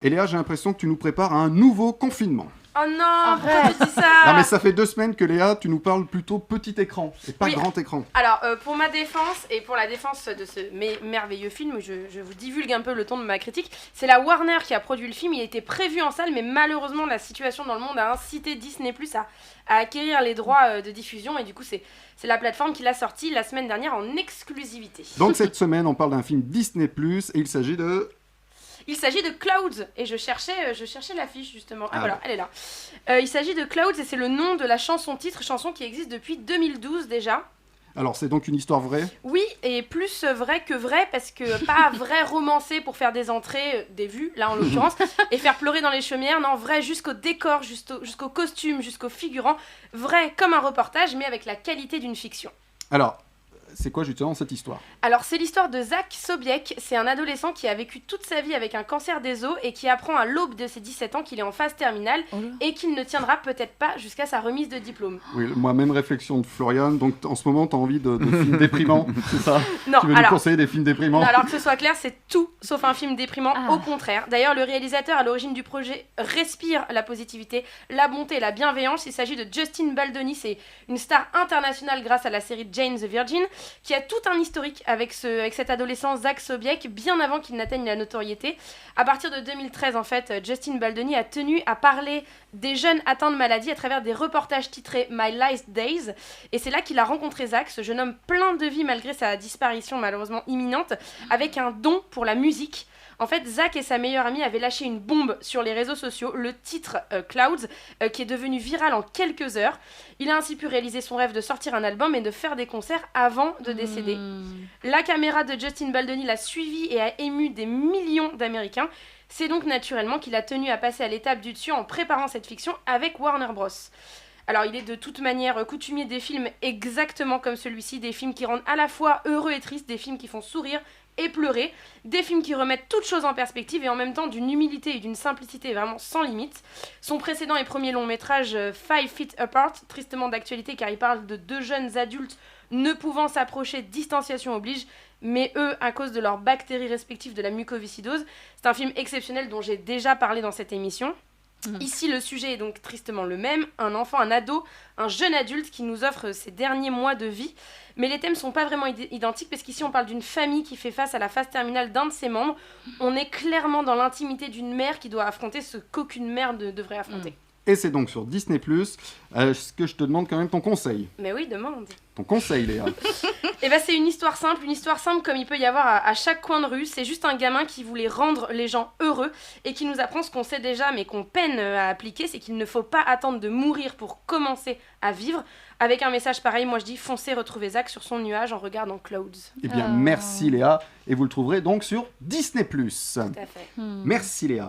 Et Léa, j'ai l'impression que tu nous prépares à un nouveau confinement. Oh non, pourquoi tu dis ça? Non mais ça fait 2 semaines que Léa, tu nous parles plutôt petit écran et pas grand écran. Alors pour ma défense et pour la défense de ce merveilleux film, je vous divulgue un peu le ton de ma critique. C'est la Warner qui a produit le film, il était prévu en salle mais malheureusement la situation dans le monde a incité Disney+ à acquérir les droits de diffusion et du coup c'est la plateforme qui l'a sorti la semaine dernière en exclusivité. Donc cette semaine on parle d'un film Disney+, et il s'agit de... Il s'agit de Clouds, et je cherchais l'affiche justement. Ah voilà, elle est là. Il s'agit de Clouds, et c'est le nom de la chanson-titre, chanson qui existe depuis 2012 déjà. Alors c'est donc une histoire vraie ? Oui, et plus vrai que vrai, parce que pas vrai romancé pour faire des entrées, des vues, là en l'occurrence, et faire pleurer dans les chaumières, non, vrai jusqu'au décor, jusqu'au costume, jusqu'au figurant, vrai comme un reportage, mais avec la qualité d'une fiction. Alors... c'est quoi justement cette histoire ? Alors c'est l'histoire de Zach Sobiech, c'est un adolescent qui a vécu toute sa vie avec un cancer des os et qui apprend à l'aube de ses 17 ans qu'il est en phase terminale et qu'il ne tiendra peut-être pas jusqu'à sa remise de diplôme. Oui, moi même réflexion de Florian, donc en ce moment t'as envie de films déprimants, c'est ça ? Non, tu veux nous conseiller des films déprimants ? Non, alors que ce soit clair, c'est tout sauf un film déprimant, au contraire. D'ailleurs le réalisateur à l'origine du projet respire la positivité, la bonté et la bienveillance. Il s'agit de Justin Baldoni, c'est une star internationale grâce à la série Jane the Virgin, qui a tout un historique avec cet adolescent Zach Sobiech, bien avant qu'il n'atteigne la notoriété. À partir de 2013, en fait, Justin Baldoni a tenu à parler des jeunes atteints de maladie à travers des reportages titrés My Last Days. Et c'est là qu'il a rencontré Zach, ce jeune homme plein de vie malgré sa disparition malheureusement imminente, avec un don pour la musique. En fait, Zach et sa meilleure amie avaient lâché une bombe sur les réseaux sociaux, le titre Clouds, qui est devenu viral en quelques heures. Il a ainsi pu réaliser son rêve de sortir un album et de faire des concerts avant de décéder. La caméra de Justin Baldoni l'a suivi et a ému des millions d'Américains. C'est donc naturellement qu'il a tenu à passer à l'étape du dessus en préparant cette fiction avec Warner Bros. Alors il est de toute manière coutumier des films exactement comme celui-ci, des films qui rendent à la fois heureux et tristes, des films qui font sourire et pleurer, des films qui remettent toutes choses en perspective et en même temps d'une humilité et d'une simplicité vraiment sans limite. Son précédent et premier long métrage 5 Feet Apart, tristement d'actualité car il parle de 2 jeunes adultes ne pouvant s'approcher, distanciation oblige, mais eux à cause de leurs bactéries respectives de la mucoviscidose. C'est un film exceptionnel dont j'ai déjà parlé dans cette émission. Ici, le sujet est donc tristement le même, un enfant, un ado, un jeune adulte qui nous offre ses derniers mois de vie. Mais les thèmes sont pas vraiment identiques parce qu'ici on parle d'une famille qui fait face à la phase terminale d'un de ses membres. On est clairement dans l'intimité d'une mère qui doit affronter ce qu'aucune mère ne devrait affronter. Et c'est donc sur Disney+. Est-ce que je te demande quand même ton conseil ? Mais oui, demande. Ton conseil, Léa. Et c'est une histoire simple comme il peut y avoir à chaque coin de rue. C'est juste un gamin qui voulait rendre les gens heureux et qui nous apprend ce qu'on sait déjà mais qu'on peine à appliquer, c'est qu'il ne faut pas attendre de mourir pour commencer à vivre. Avec un message pareil, moi je dis foncez retrouver Zach sur son nuage en regardant Clouds. Eh bien merci Léa, et vous le trouverez donc sur Disney+. Tout à fait. Merci Léa.